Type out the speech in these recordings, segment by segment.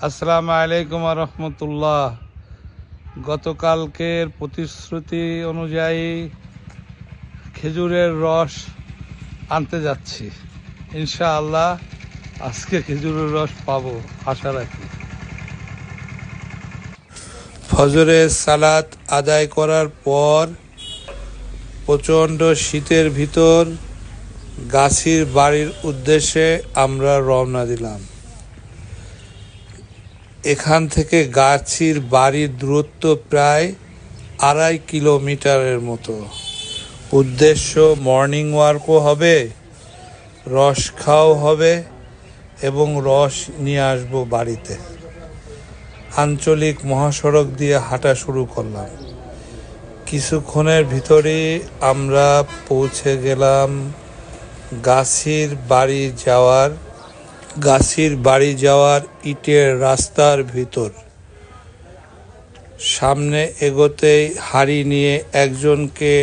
আসসালামু আলাইকুম রহমতুল্লাহ। গতকালকের প্রতিশ্রুতি অনুযায়ী খেজুরের রস আনতে যাচ্ছি। ইনশাআল্লাহ আজকে খেজুরের রস পাবো, আশা রাখি। ফজরের সালাত আদায় করার পর প্রচণ্ড শীতের ভিতর গাছির বাড়ির উদ্দেশ্যে আমরা রওনা দিলাম। এখান থেকে গাছির বাড়ির দূরত্ব প্রায় 2.5 কিলোমিটারের মতো। উদ্দেশ্য মর্নিং ওয়ার্কও হবে, রস খাওয়াও হবে এবং রস নিয়ে আসবো বাড়িতে। আঞ্চলিক মহাসড়ক দিয়ে হাঁটা শুরু করলাম। কিছুক্ষণের ভিতরেই আমরা পৌঁছে গেলাম গাছির বাড়ি যাওয়ার ইটের রাস্তার ভিতর। সামনে এগোতেই হাঁড়ি নিয়ে একজনকে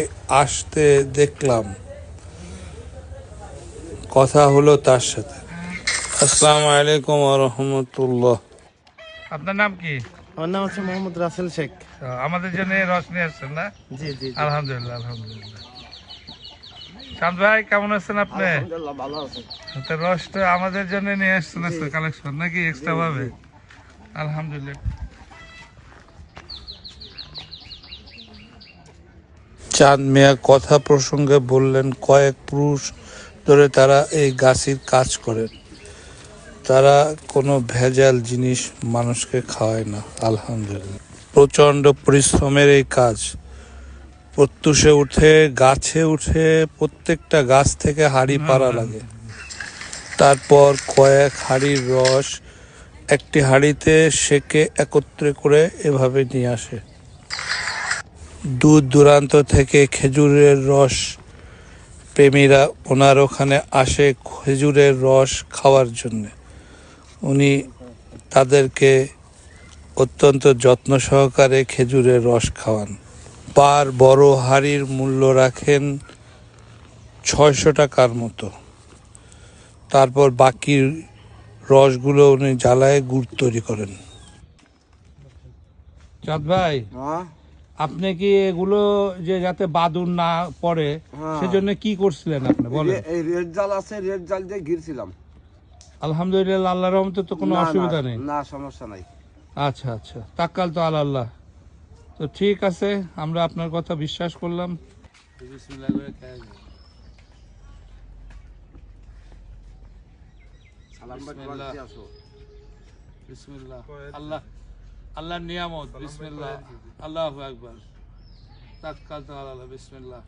আসতে দেখলাম, কথা হলো তার সাথে। আসসালামু আলাইকুম রহমতুল্লাহ। আপনার নাম কি? আমার নাম হচ্ছে মোহাম্মদ রাসেল শেখ। আমাদের জন্য রস নিয়ে আসছেন না? জি জি আলহামদুলিল্লাহ আলহামদুলিল্লাহ। চাঁদ ভাই কেমন আছেন আপনি? আলহামদুলিল্লাহ ভালো আছি। রসটা আমাদের জন্য নিয়ে আসছেন কালেকশন নাকি এক্সট্রা ভাবে? আলহামদুলিল্লাহ। চাঁদ মিয়া কথা প্রসঙ্গে বললেন, কয়েক পুরুষ ধরে তারা এই গাছির কাজ করেন। তারা কোনো ভেজাল জিনিস মানুষকে খাওয়ায় না। আলহামদুলিল্লাহ, প্রচণ্ড পরিশ্রমের এই কাজ। প্রত্যুষে উঠে গাছে উঠে প্রত্যেকটা গাছ থেকে হাঁড়ি পাড়া লাগে। তারপর কয়েক হাঁড়ির রস একটি হাঁড়িতে সেকে একত্রে করে এভাবে নিয়ে আসে। দূর দূরান্ত থেকে খেজুরের রস প্রেমীরা ওনার ওখানে আসে খেজুরের রস খাওয়ার জন্য। উনি তাদেরকে অত্যন্ত যত্ন সহকারে খেজুরের রস খাওয়ান। পার বড় হাঁড়ির মূল্য রাখেন 600 টাকার মতো। তারপর বাকি রসগুলো উনি জ্বালায় গুড় তৈরি করেন। চাঁদ ভাই, আপনি কি এগুলো যে যাতে বাদুর না পড়ে সেজন্য কি করছিলেন আপনি বলেন? এই রেড জাল আছে, রেড জাল দিয়ে ঘিরছিলাম। আলহামদুলিল্লাহ, আল্লাহর রহমতে তো কোনো অসুবিধা নেই। না, সমস্যা নাই। আচ্ছা আচ্ছা, তাক্কাল তো আল্লাহ। তো ঠিক আছে, আমরা আপনার কথা বিশ্বাস করলাম। বিসমিল্লাহ করে খাই। সালাম বাদ আসো। বিসমিল্লাহ, আল্লাহ আল্লাহর নিয়ামত। বিসমিল্লাহ, আল্লাহু আকবার। তাক্কাল তো আল্লাহ। বিসমিল্লাহ।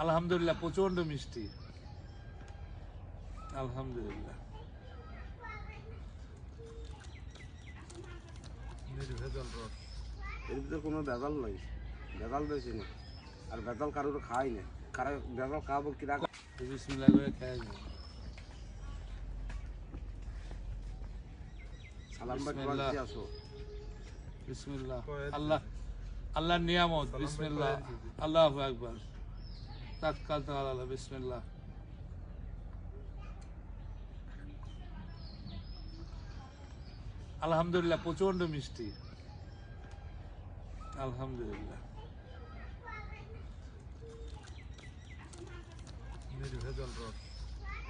আলহামদুলিল্লাহ, প্রচন্ড মিষ্টি। আলহামদুলিল্লাহ। এর ভিতরে কোনো ভেজাল নাই, ভেজাল দিয়েছি না। আর ভেজাল কারোর খাই না, কারো ভেজাল খাবো কি রাখ। বিসমিল্লাহ করে খাই। সালাম বাদ আসো। বিসমিল্লাহ, আল্লাহ আল্লাহর নিয়ামত। বিসমিল্লাহ, আল্লাহু আকবার। তাক্কাল তো আল্লাহ। বিসমিল্লাহ। আলহামদুলিল্লাহ, প্রচন্ড মিষ্টি। আলহামদুলিল্লাহ।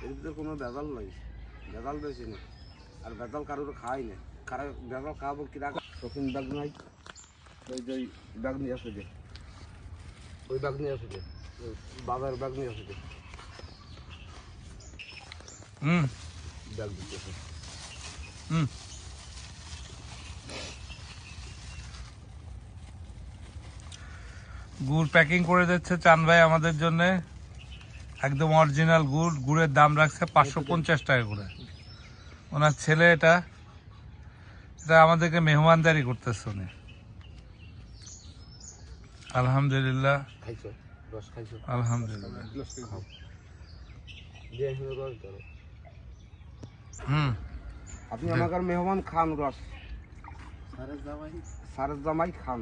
এর ভিতরে কোনো ভেজাল নাই, ভেজাল দিয়েছি না। আর ভেজাল কারোর খাই না, কারো ভেজাল খাবো কি রাখ। তখন ব্যাগ নাই, ওই যে ব্যাগ নিয়ে আসে যে, ওই ব্যাগ নিয়ে আসে যে, বাজার ব্যাগ নিয়ে আসে যে। ব্যাগ দিতেছে। গুড় প্যাকিং করে দিচ্ছে চান ভাই আমাদের জন্য। একদম অরিজিনাল গুড়। গুড়ের দাম রাখছে 550 টাকা করে। ওনার ছেলে এটা আমাদেরকে মেহমানদারি করতেছে উনি। আলহামদুলিল্লাহ, আলহামদুলিল্লাহ। আপনি আমাকে মেহমান খান, রস সারের জামাই খান।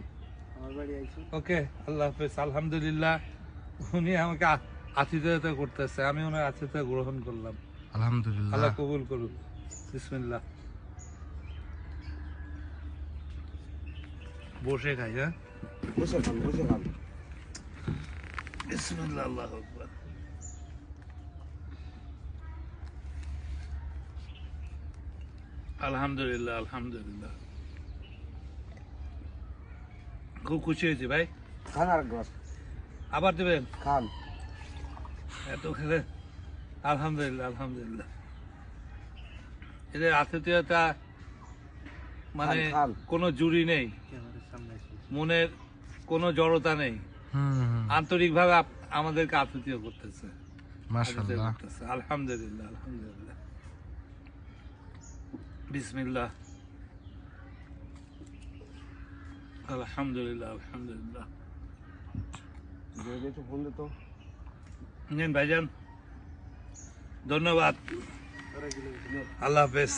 ওকে, আল্লাহ হাফেজ। আলহামদুলিল্লাহ, উনি আমাকে আতিথেয়তা করতেছে, আমি ওনার আতিথ্য গ্রহণ করলাম। আলহামদুলিল্লাহ। আল্লাহ কবুল করুন। বিসমিল্লাহ। বসে খাই, হ্যাঁ? বসে খান, বসে খান। বিসমিল্লাহ, আল্লাহু আকবার। আলহামদুলিল্লাহ, আলহামদুলিল্লাহ। খুব খুশি হয়েছি ভাই। খান আর এক গ্লাস আবার দেবেন? খান। এত খেলে আলহামদুলিল্লাহ, আলহামদুলিল্লাহ। এদের আতিথেয়তা মানে খান, খান। কোনো জুরি নেই, মনের কোনো জড়তা নেই, আন্তরিকভাবে আমাদেরকে আতিথেয় করতেছে, আতিথেয় মাশাআল্লাহ। করতেছে। আলহামদুলিল্লাহ, আলহামদুলিল্লাহ। বিসমিল্লাহ। আলহামদুলিল্লাহ, আলহামদুলিল্লাহ। একটু ফোন দিত। নেন ভাইজান, ধন্যবাদ। আল্লাহ হাফেজ।